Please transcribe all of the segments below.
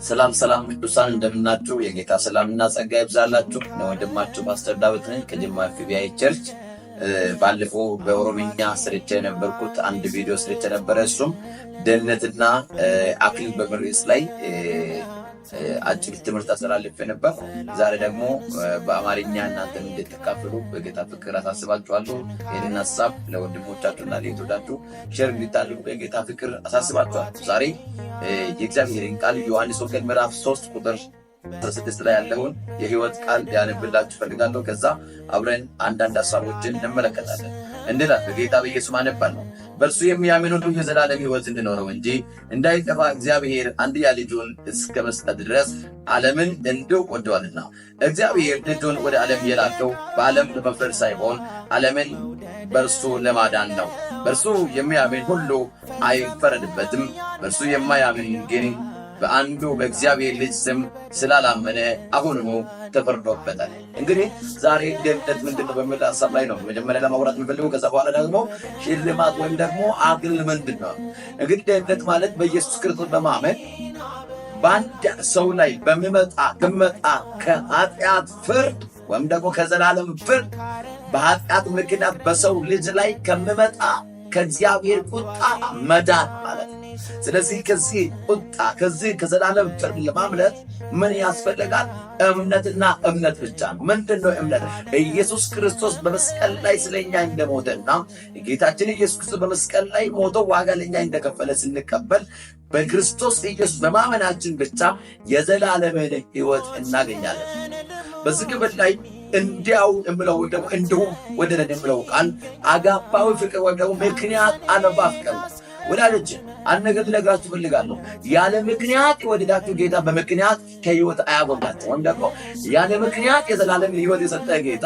ሰላም ሰላም ቅዱሳን እንደምናችሁ የጌታ ሰላምና ጸጋ ይብዛላችሁ። ወንድማችሁ ፓስተር ዳዊት ነኝ ከጅማ ኤፍቢአይ ቸርች። ባለፈው በኦሮምኛ ስርጭ የነበርኩት አንድ ቪዲዮ ስርጭ ነበረ። እሱም ደህንነትና አክሊል በሚል ርዕስ ላይ አጭር ትምህርት አስተላልፌ ነበር። ዛሬ ደግሞ በአማርኛ እናንተም እንድትካፈሉ በጌታ ፍቅር አሳስባችኋለሁ። ይህንን ሀሳብ ለወንድሞቻችሁና ለእህቶቻችሁ ሼር እንድታደርጉ በጌታ ፍቅር አሳስባችኋለሁ። ዛሬ የእግዚአብሔርን ቃል ዮሐንስ ወንጌል ምዕራፍ 3 ቁጥር 16 ላይ ያለውን የህይወት ቃል ያነብላችሁ ፈልጋለሁ። ከዛ አብረን አንዳንድ ሀሳቦችን እንመለከታለን። እንዴት በጌታ በኢየሱስ አነባለሁ። በእርሱ የሚያምን ሁሉ የዘላለም ህይወት እንዲኖረው እንጂ እንዳይጠፋ እግዚአብሔር አንድያ ልጁን እስከ መስጠት ድረስ ዓለምን እንዲሁ ወደዋልና። እግዚአብሔር ልጁን ወደ ዓለም የላከው በዓለም ለመፍረድ ሳይሆን ዓለምን በእርሱ ለማዳን ነው። በእርሱ የሚያምን ሁሉ አይፈረድበትም። በእርሱ የማያምን ግን በአንዱ በእግዚአብሔር ልጅ ስም ስላላመነ አሁኑኑ ተፈርዶበታል። እንግዲህ ዛሬ ደህንነት ምንድነው በሚል ሀሳብ ላይ ነው መጀመሪያ ለማውራት የምፈልገው። ከዛ በኋላ ደግሞ ሽልማት ወይም ደግሞ አክሊል ምንድነው? እንግዲህ ደህንነት ማለት በኢየሱስ ክርስቶስ በማመን በአንድ ሰው ላይ በሚመጣ ከኃጢአት ፍርድ ወይም ደግሞ ከዘላለም ፍርድ በኃጢአት ምክንያት በሰው ልጅ ላይ ከሚመጣ ከእግዚአብሔር ቁጣ መዳን ማለት ነው። ስለዚህ ከዚህ ቁጣ ከዘላለም ፍርድ ለማምለጥ ምን ያስፈልጋል? እምነትና እምነት ብቻ ነው። ምንድነው እምነት? ኢየሱስ ክርስቶስ በመስቀል ላይ ስለኛ እንደሞተና ጌታችን ኢየሱስ ክርስቶስ በመስቀል ላይ ሞቶ ዋጋ ለኛ እንደከፈለ ስንቀበል በክርስቶስ ኢየሱስ በማመናችን ብቻ የዘላለምን ሕይወት እናገኛለን። በዚህ ክፍል ላይ እንዲያው እምለው ደግሞ እንዲሁም ወደደን እምለው ቃል አጋባዊ ፍቅር ወይም ደግሞ ምክንያት አልባ ፍቅር ነው። ወዳጆች አንድ ነገር ልነግራችሁ ፈልጋለሁ። ያለ ምክንያት የወደዳችሁ ጌታ በምክንያት ከሕይወት አያጎላችሁ። ወይም ደግሞ ያለ ምክንያት የዘላለም ሕይወት የሰጠ ጌታ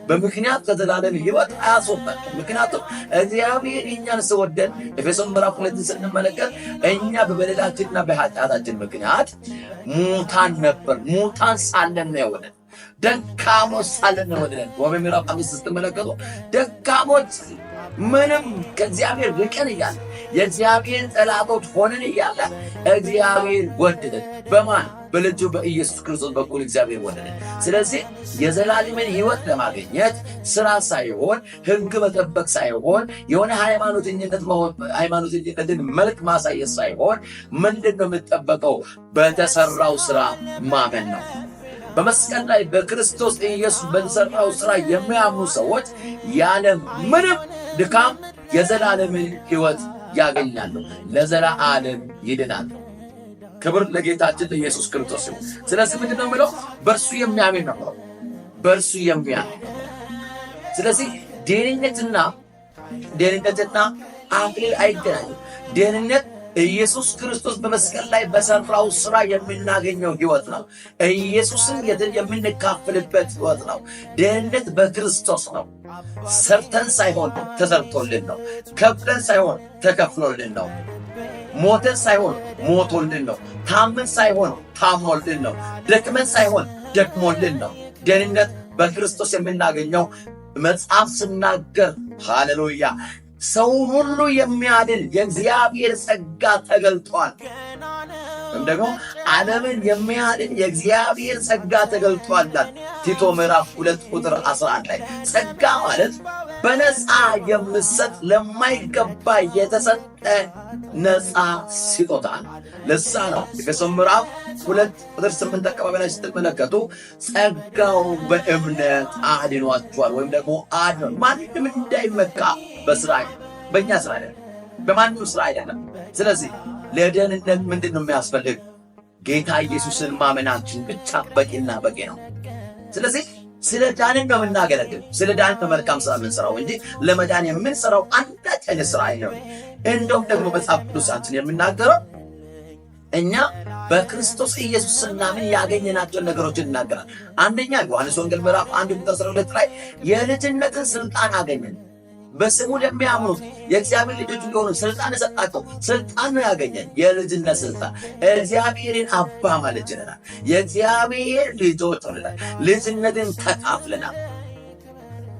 በምክንያት ከዘላለም ሕይወት አያስወጣችሁ። ምክንያቱም እግዚአብሔር እኛን ስወደን ኤፌሶን ምዕራፍ 2 ስንመለከት እኛ በበደላችንና በኃጢአታችን ምክንያት ሙታን ነበር። ሙታን ሳለን ነው የወደደን። ደካሞች ሳለን ነው የወደደን። ምዕራፍ 5 ስትመለከቱ ደካሞች ምንም ከእግዚአብሔር ርቀን እያለ የእግዚአብሔር ጠላቶች ሆነን እያለ እግዚአብሔር ወደደን። በማን? በልጁ በኢየሱስ ክርስቶስ በኩል እግዚአብሔር ወደደን። ስለዚህ የዘላለምን ሕይወት ለማግኘት ስራ ሳይሆን ሕግ መጠበቅ ሳይሆን የሆነ ሃይማኖተኝነትን መልክ ማሳየት ሳይሆን ምንድነው የምጠበቀው? በተሰራው ስራ ማመን ነው። በመስቀል ላይ በክርስቶስ ኢየሱስ በተሰራው ስራ የሚያምኑ ሰዎች ያለ ምንም ድካም የዘላለምን ሕይወት ያገኛሉ። ለዘላለም ይድናሉ። ክብር ለጌታችን ለኢየሱስ ክርስቶስ ይሁን። ስለዚህ ምንድነው የሚለው? በእርሱ የሚያምን ነው። በእርሱ የሚያምን። ስለዚህ ደህንነትና አክሊል አይገናኙም። ደህንነት ኢየሱስ ክርስቶስ በመስቀል ላይ በሰራው ስራ የምናገኘው ሕይወት ነው። ኢየሱስን የምንካፈልበት ሕይወት ነው። ደህንነት በክርስቶስ ነው። ሰርተን ሳይሆን ተሰርቶልን ነው። ከፍለን ሳይሆን ተከፍሎልን ነው። ሞተን ሳይሆን ሞቶልን ነው። ታመን ሳይሆን ታሞልን ነው። ደክመን ሳይሆን ደክሞልን ነው። ደህንነት በክርስቶስ የምናገኘው መጽሐፍ ስናገር ሃሌሉያ ሰውን ሁሉ የሚያድን የእግዚአብሔር ጸጋ ተገልጧል። ወይም ደግሞ ዓለምን የሚያድን የእግዚአብሔር ጸጋ ተገልጧል። ቲቶ ምዕራፍ 2 ቁጥር 11 ላይ ጸጋ ማለት በነፃ የምሰጥ ለማይገባ የተሰጠ ነፃ ስጦታ ነው። ለዛ ነው ኤፌሶን ምዕራፍ 2 ቁጥር 8 አካባቢ ላይ ስትመለከቱ ጸጋው በእምነት አድኗቸዋል። ወይም ደግሞ አድኗል። ማንም እንዳይመካ በስራ በእኛ ስራ አይደለም፣ በማንም ስራ አይደለም። ስለዚህ ለደህንነት ምንድነው የሚያስፈልግ? ጌታ ኢየሱስን ማመናችን ብቻ በቂና በቂ ነው። ስለዚህ ስለ ዳንን ነው የምናገለግል። ስለ ዳንን በመልካም ስራ የምንሰራው እንጂ ለመዳን የምንሰራው አንዳች አይነት ስራ አይደለም። እንደውም ደግሞ መጽሐፍ ቅዱሳችን የምናገረው እኛ በክርስቶስ ኢየሱስ ስናምን ያገኘናቸውን ነገሮችን እናገራል። አንደኛ ዮሐንስ ወንጌል ምዕራፍ 1 ቁጥር 12 ላይ የልጅነትን ስልጣን አገኘን። በስሙ ለሚያምኑት የእግዚአብሔር ልጆች እንደሆኑ ስልጣን ሰጣቸው። ስልጣን ነው ያገኘን፣ የልጅነት ስልጣን። እግዚአብሔርን አባ ማለት ጀነናል። የእግዚአብሔር ልጆች ሆነናል። ልጅነትን ተካፍለናል።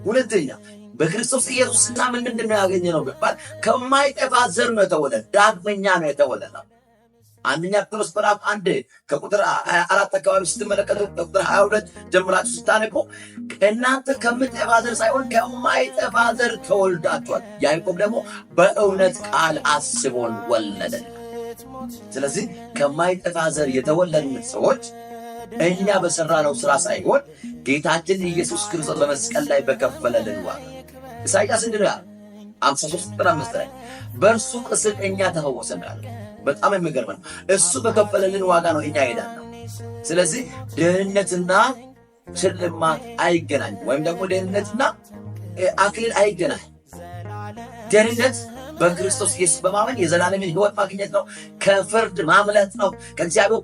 ሁለተኛ በክርስቶስ ኢየሱስ ስናምን ምንድነው ያገኘነው ቢባል ከማይጠፋ ዘር ነው የተወለደ፣ ዳግመኛ ነው የተወለደው። አንደኛ ጴጥሮስ ምዕራፍ 1 ከቁጥር 4 አካባቢ ስትመለከቱ ከቁጥር 22 ጀምራችሁ ስታነቡ እናንተ ከምትጠፋ ዘር ሳይሆን ከማይጠፋ ዘር ተወልዳችኋል። ያዕቆብ ደግሞ በእውነት ቃል አስቦን ወለደን። ስለዚህ ከማይጠፋ ዘር የተወለድን ሰዎች እኛ በሰራነው ስራ ሳይሆን ጌታችን ኢየሱስ ክርስቶስ በመስቀል ላይ በከፈለልን ዋጋ ኢሳይያስ እንዲህ 53:5 ላይ በእርሱ ቁስል እኛ ተፈወስናል። በጣም የሚገርም ነው። እሱ በከፈለልን ዋጋ ነው እኛ ሄዳነው። ስለዚህ ደህንነትና ሽልማት አይገናኝ፣ ወይም ደግሞ ደህንነትና አክሊል አይገናኝ። ደህንነት በክርስቶስ ኢየሱስ በማመን የዘላለምን ሕይወት ማግኘት ነው። ከፍርድ ማምለጥ ነው። ከእግዚአብሔር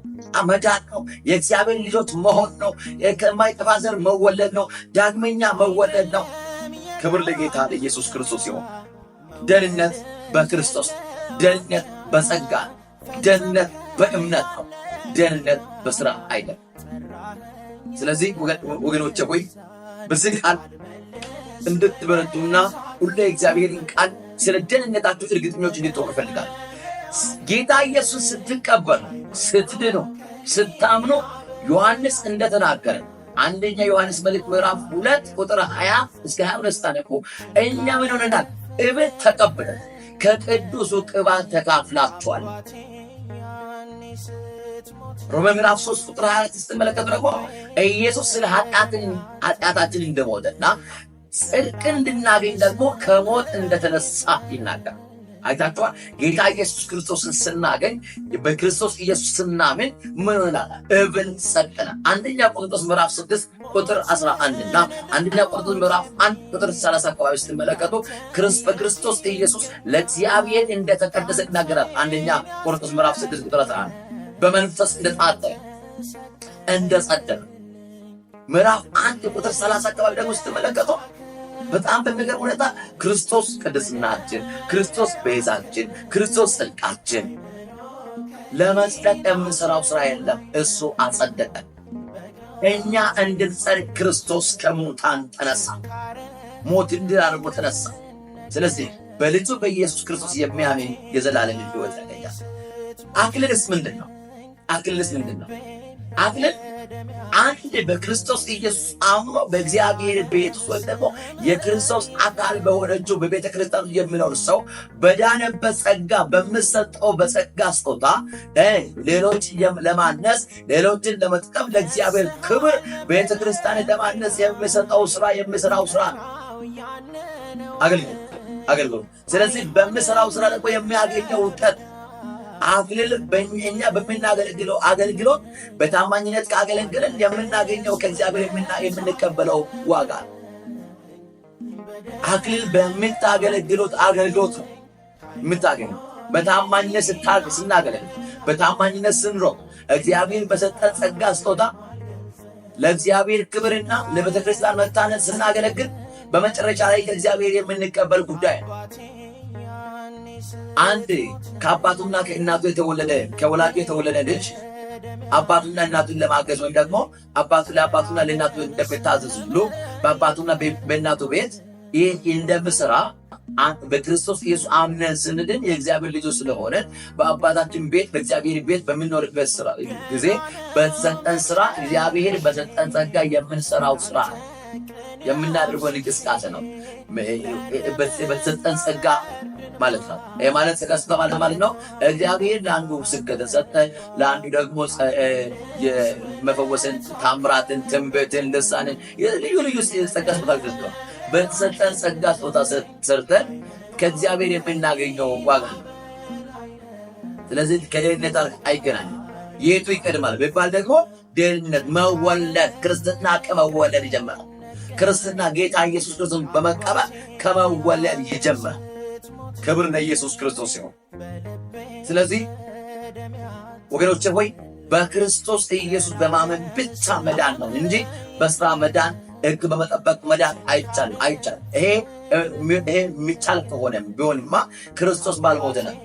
መዳን ነው። የእግዚአብሔር ልጆች መሆን ነው። ከማይጠፋ ዘር መወለድ ነው። ዳግመኛ መወለድ ነው። ክብር ለጌታ ለኢየሱስ ክርስቶስ ይሁን። ደህንነት በክርስቶስ፣ ደህንነት በጸጋ፣ ደህንነት በእምነት ነው። ደህንነት በስራ አይደለም። ስለዚህ ወገኖቼ ሆይ በዚህ ቃል እንድትበረቱና ሁሌ እግዚአብሔርን ቃል ስለ ደህንነታችሁ እርግጠኞች እንድትሆኑ እፈልጋለሁ። ጌታ ኢየሱስ ስትቀበሉ፣ ስትድኑ፣ ስታምኑ ዮሐንስ እንደተናገረ አንደኛ ዮሐንስ መልእክት ምዕራፍ 2 ቁጥር 20 እስከ 22 ታነቁ እኛ ምን ሆነናል? እበት ተቀብለን ከቅዱሱ ቅባት ተካፍላችኋል። ሮሜ ምዕራፍ 3 ቁጥር 24 ስትመለከቱ ደግሞ ኢየሱስ ስለ ኃጢአታችን እንደሞተና ጽድቅን እንድናገኝ ደግሞ ከሞት እንደተነሳ ይናገራል። አይታችኋል። ጌታ ኢየሱስ ክርስቶስን ስናገኝ በክርስቶስ ኢየሱስ ስናምን ምን ሆነናል? እብን ጸድቀናል። አንደኛ ቆሮንቶስ ምዕራፍ 6 ቁጥር 11 እና አንደኛ ቆሮንቶስ ምዕራፍ 1 ቁጥር 30 አካባቢ ስትመለከቱ በክርስቶስ ኢየሱስ ለእግዚአብሔር እንደተቀደሰ ይናገራል። አንደኛ ቆሮንቶስ ምዕራፍ 6 ቁጥር 11 በመንፈስ እንደታጠበ እንደጸደቀ። ምዕራፍ 1 ቁጥር 30 አካባቢ ደግሞ ስትመለከቱ በጣም በሚገርም ሁኔታ ክርስቶስ ቅድስናችን፣ ክርስቶስ ቤዛችን፣ ክርስቶስ ጽድቃችን። ለመጽደቅ የምንሰራው ስራ የለም፣ እሱ አጸደቀን። እኛ እንድንጸድቅ ክርስቶስ ከሙታን ተነሳ፣ ሞትን ድል አድርጎ ተነሳ። ስለዚህ በልጁ በኢየሱስ ክርስቶስ የሚያምን የዘላለም ሕይወት ያገኛል። አክሊልስ ምንድን ነው? አክሊልስ ምንድን ነው? አክሊል አንድ በክርስቶስ ኢየሱስ አምኖ በእግዚአብሔር ቤት ውስጥ ደግሞ የክርስቶስ አካል በሆነችው በቤተ ክርስቲያን የሚኖር ሰው በዳነበት ጸጋ በሚሰጠው በጸጋ ስጦታ ሌሎች ለማነስ፣ ሌሎችን ለመጥቀም፣ ለእግዚአብሔር ክብር ቤተ ክርስቲያን ለማነስ የሚሰራው ስራ አገልግሎት። ስለዚህ በሚሰራው ስራ ደግሞ የሚያገኘው ውጤት አክሊል በእኛ በምናገለግለው አገልግሎት በታማኝነት ካገለገለን የምናገኘው ከእግዚአብሔር የምንቀበለው ዋጋ። አክሊል በምታገለግሉት አገልግሎት ነው የምታገኘው። በታማኝነት ስናገለግል፣ በታማኝነት ስንሮጥ፣ እግዚአብሔር በሰጠን ጸጋ ስጦታ ለእግዚአብሔር ክብርና ለቤተ ክርስቲያን መታነጽ ስናገለግል በመጨረሻ ላይ ከእግዚአብሔር የምንቀበል ጉዳይ ነው። አንድ ከአባቱና ከእናቱ ከወላጁ የተወለደ ልጅ አባቱና እናቱን ለማገዝ ወይም ደግሞ አባቱ ለአባቱና ለእናቱ እንደሚታዘዝ ሁሉ በአባቱና በእናቱ ቤት ይህ እንደምስራ በክርስቶስ ኢየሱስ አምነን ስንድን የእግዚአብሔር ልጆች ስለሆነ በአባታችን ቤት በእግዚአብሔር ቤት በምንኖርበት ስራ ጊዜ በተሰጠን ስራ እግዚአብሔር በሰጠን ጸጋ የምንሰራው ስራ ነው፣ የምናደርገው እንቅስቃሴ ነው። በተሰጠን ጸጋ ማለት ነው። ይሄ ማለት ጸጋ ማለት ነው። እግዚአብሔር ለአንዱ ስብከትን ሰጠ፣ ለአንዱ ደግሞ የመፈወስን፣ ታምራትን፣ ትንቢትን፣ ልሳንን ልዩ ልዩ ጸጋ ስጦታ ነው። በተሰጠን ጸጋ ስጦታ ሰርተን ከእግዚአብሔር የምናገኘው ዋጋ ነው። ስለዚህ ከደህንነት አይገናኝም። የቱ ይቀድማል ቢባል ደግሞ ደህንነት መወለድ፣ ክርስትና ከመወለድ ይጀምራል። ክርስትና ጌታ ኢየሱስ ክርስቶስን በመቀበል ከመወለድ ይጀምራል። ክብር ለኢየሱስ ክርስቶስ ይሁን። ስለዚህ ወገኖቼ ሆይ በክርስቶስ ኢየሱስ በማመን ብቻ መዳን ነው እንጂ በስራ መዳን፣ ሕግ በመጠበቅ መዳን አይቻልም። ይሄ የሚቻል ከሆነ ቢሆንማ ክርስቶስ ባልሞተ ነው።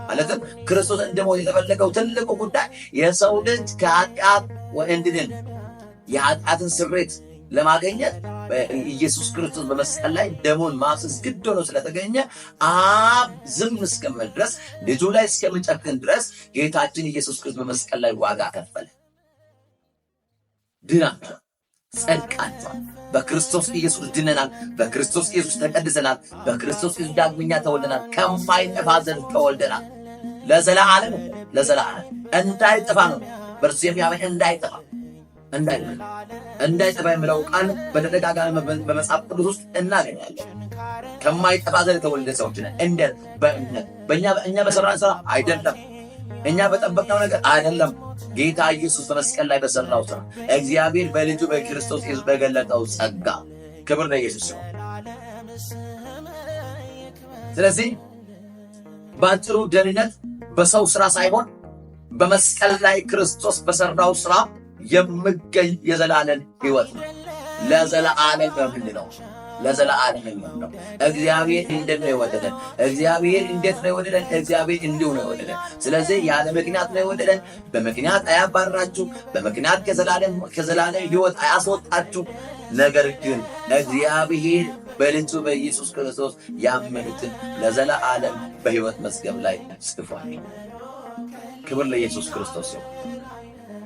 ማለትም ክርስቶስ እንደሞተ የተፈለገው ትልቁ ጉዳይ የሰው ልጅ ከኃጢአት እንድንን የኃጢአትን ስሬት ለማግኘት ኢየሱስ ክርስቶስ በመስቀል ላይ ደሙን ማፍሰስ ግድ ሆኖ ስለተገኘ አብ ዝም እስከሚል ድረስ ልጁ ላይ እስከሚጨክን ድረስ ጌታችን ኢየሱስ ክርስቶስ በመስቀል ላይ ዋጋ ከፈለ። ድናችኋል፣ ጸድቃችኋል። በክርስቶስ ኢየሱስ ድነናል። በክርስቶስ ኢየሱስ ተቀድሰናል። በክርስቶስ ኢየሱስ ዳግመኛ ተወልደናል። ከማይጠፋ ዘር ተወልደናል። ለዘላለም እንዳይጠፋ ነው። በእርሱ የሚያምን እንዳይጠፋ የሚለው ቃል በተደጋጋሚ በመጽሐፍ ቅዱስ ውስጥ እናገኛለን። ከማይጠፋ ዘር የተወለደ ሰዎች ነን። እንዴት? በእምነት እኛ በሰራን ስራ አይደለም፣ እኛ በጠበቅነው ነገር አይደለም። ጌታ ኢየሱስ በመስቀል ላይ በሰራው ስራ እግዚአብሔር በልጁ በክርስቶስ ኢየሱስ በገለጠው ጸጋ፣ ክብር ለኢየሱስ ይሁን። ስለዚህ በአጭሩ ደህንነት በሰው ስራ ሳይሆን በመስቀል ላይ ክርስቶስ በሰራው ስራ የሚገኝ የዘላለም ሕይወት ነው። ለዘላለም ነው። እግዚአብሔር እንዴት ነው የወደደን? እግዚአብሔር እንዲሁ ነው የወደደን። ስለዚህ ያለ ምክንያት ነው የወደደን። በምክንያት አያባርራችሁ፣ በምክንያት ከዘላለም ሕይወት አያስወጣችሁ። ነገር ግን እግዚአብሔር በልጁ በኢየሱስ ክርስቶስ ያመኑትን ለዘላለም በሕይወት መዝገብ ላይ ጽፏል። ክብር ለኢየሱስ ክርስቶስ ይሁን።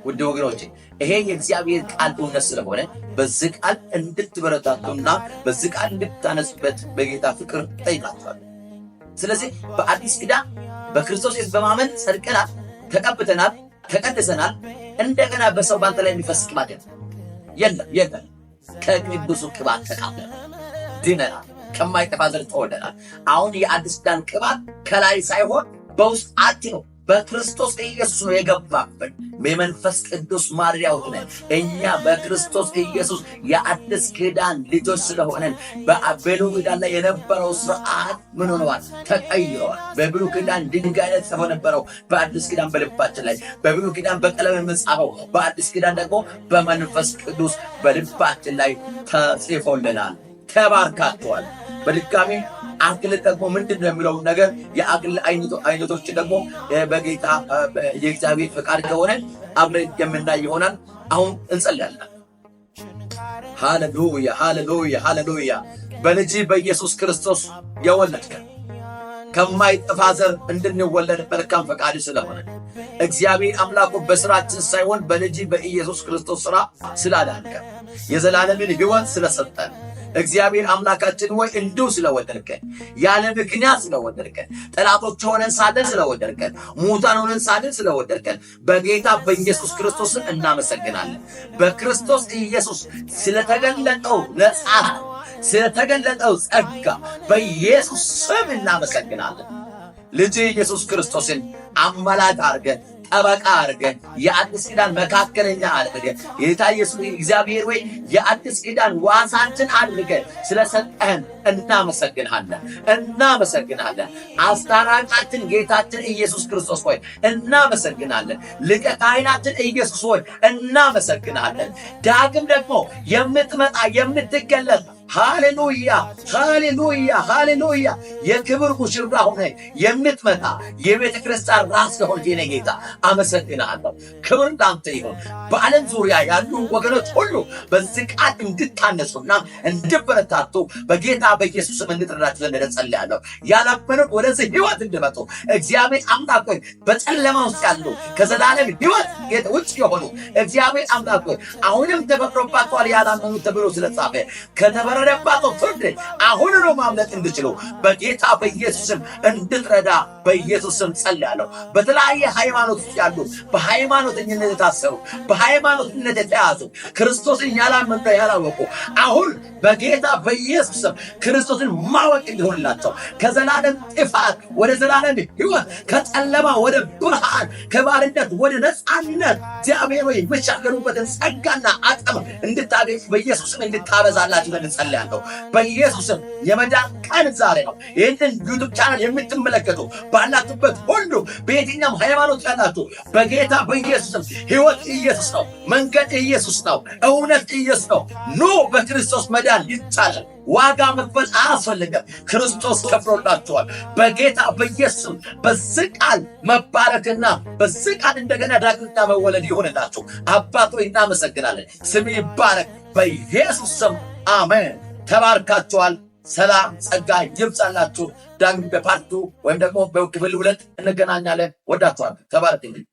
ውድ ወገኖቼ ይሄ የእግዚአብሔር ቃል እውነት ስለሆነ በዚህ ቃል እንድትበረታቱና በዚህ ቃል እንድታነጹበት በጌታ ፍቅር ጠይቃችኋለሁ። ስለዚህ በአዲስ ኪዳን በክርስቶስ ኢየሱስ በማመን ጸድቀናል፣ ተቀብተናል፣ ተቀድሰናል። እንደገና በሰው ባንተ ላይ የሚፈስ ቅባት የለም። ከቅዱሱ ቅባት ተቃብለን ድነናል፣ ከማይጠፋ ዘር ተወልደናል። አሁን የአዲስ ኪዳን ቅባት ከላይ ሳይሆን በውስጣችን ነው። በክርስቶስ ኢየሱስ ነው የገባብን። የመንፈስ ቅዱስ ማደሪያዎች ነን። እኛ በክርስቶስ ኢየሱስ የአዲስ ኪዳን ልጆች ስለሆነን በብሉይ ኪዳን ላይ የነበረው ስርዓት ምን ሆነዋል? ተቀይረዋል። በብሉይ ኪዳን ድንጋይ ላይ ተጽፎ ነበረው በአዲስ ኪዳን በልባችን ላይ፣ በብሉይ ኪዳን በቀለም የምንጻፈው በአዲስ ኪዳን ደግሞ በመንፈስ ቅዱስ በልባችን ላይ ተጽፎልናል። ተባርካችኋል። በድጋሚ አክል ደግሞ ምንድን ነው የሚለው ነገር የአክል አይነቶች ደግሞ በጌታ የእግዚአብሔር ፈቃድ ከሆነ አብረን የምናይ ይሆናል። አሁን እንጸልያለን። ሃሌሉያ ሃሌሉያ ሃሌሉያ። በልጅ በኢየሱስ ክርስቶስ የወለድከን ከማይጠፋ ዘር እንድንወለድ መልካም ፈቃድ ስለሆነ እግዚአብሔር አምላኩ በስራችን ሳይሆን በልጅ በኢየሱስ ክርስቶስ ስራ ስላዳንከን የዘላለምን ሕይወት ስለሰጠን እግዚአብሔር አምላካችን ወይ እንዲሁ ስለወደድከን፣ ያለ ምክንያት ስለወደድከን፣ ጠላቶች ሆነን ሳለን ስለወደድከን፣ ሙታን ሆነን ሳለን ስለወደድከን በጌታ በኢየሱስ ክርስቶስ እናመሰግናለን። በክርስቶስ ኢየሱስ ስለተገለጠው ነጻነት፣ ስለተገለጠው ጸጋ በኢየሱስ ስም እናመሰግናለን። ልጅ ኢየሱስ ክርስቶስን አማላጅ አድርገን ጠበቃ አድርገን የአዲስ ኪዳን መካከለኛ አድርገን ጌታ ኢየሱስ እግዚአብሔር ወይ የአዲስ ኪዳን ዋሳችን አድርገን ስለሰጠህን እናመሰግናለን። አስታራቂያችን ጌታችን ኢየሱስ ክርስቶስ ሆይ እናመሰግናለን። ሊቀ ካህናችን ኢየሱስ ሆይ እናመሰግናለን። ዳግም ደግሞ የምትመጣ የምትገለጥ ሃሌሉያ ሃሌሉያ ሃሌሉያ የክብር ሙሽራ ሆነ የምትመጣ የቤተ ክርስቲያን ራስ ሆነ የኔ ጌታ አመሰግናለሁ። ክብር ላንተ ይሁን። በዓለም ዙሪያ ያሉ ወገኖች ሁሉ በዚህ ቃል እንድታነጹና እንድበረታቱ በጌታ በኢየሱስ ስም እንድትረዳችሁ ዘንድ እጸልያለሁ። ያላመኑት ወደዚህ ሕይወት እንዲመጡ እግዚአብሔር አምላክ ሆይ በጨለማ ውስጥ ያሉ ከዘላለም ሕይወት ውጭ የሆኑ እግዚአብሔር አምላክ ሆይ አሁንም ተፈርዶባቸዋል ያላመኑ ተብሎ ስለጻፈ ከተፈረደባቸው ፍርድ አሁን ነው ማምለጥ እንድችሉ በጌታ በኢየሱስ ስም እንድትረዳ በኢየሱስ ስም ጸልያለሁ። በተለያየ ሃይማኖት ውስጥ ያሉ በሃይማኖተኝነት የታሰሩ በሃይማኖትነት የተያዙ ክርስቶስን ያላመኑ ያላወቁ አሁን በጌታ በኢየሱስ ስም ክርስቶስን ማወቅ እንዲሆንላቸው ከዘላለም ጥፋት ወደ ዘላለም ሕይወት ከጨለማ ወደ ብርሃን ከባርነት ወደ ነፃነት እግዚአብሔር ወይ የሚሻገሩበትን ጸጋና አቅም እንድታገኙ በኢየሱስ ስም እንድታበዛላችሁ እንጸልያለሁ። በኢየሱስ ስም የመዳን ቀን ዛሬ ነው። ይህንን ዩቱብ ቻናል የምትመለከቱ ባላችሁበት ሁሉ በየትኛውም ሃይማኖት ያላችሁ በጌታ በኢየሱስ ስም ሕይወት ኢየሱስ ነው፣ መንገድ ኢየሱስ ነው፣ እውነት ኢየሱስ ነው። ኑ በክርስቶስ መዳን ይቻላል። ዋጋ መክፈል አያስፈልግም። ክርስቶስ ከፍሎላችኋል። በጌታ በኢየሱስ በዚህ ቃል መባረክና በዚህ ቃል እንደገና ዳግመኛ መወለድ ይሆንላችሁ። አባት ሆይ እናመሰግናለን። ስም ይባረክ። በኢየሱስ ስም አሜን። ተባርካችኋል። ሰላም ጸጋ ይብዛላችሁ። ዳግም በፓርቱ ወይም ደግሞ በክፍል 2 እንገናኛለን። ወዳችኋለሁ። ተባረክልኝ።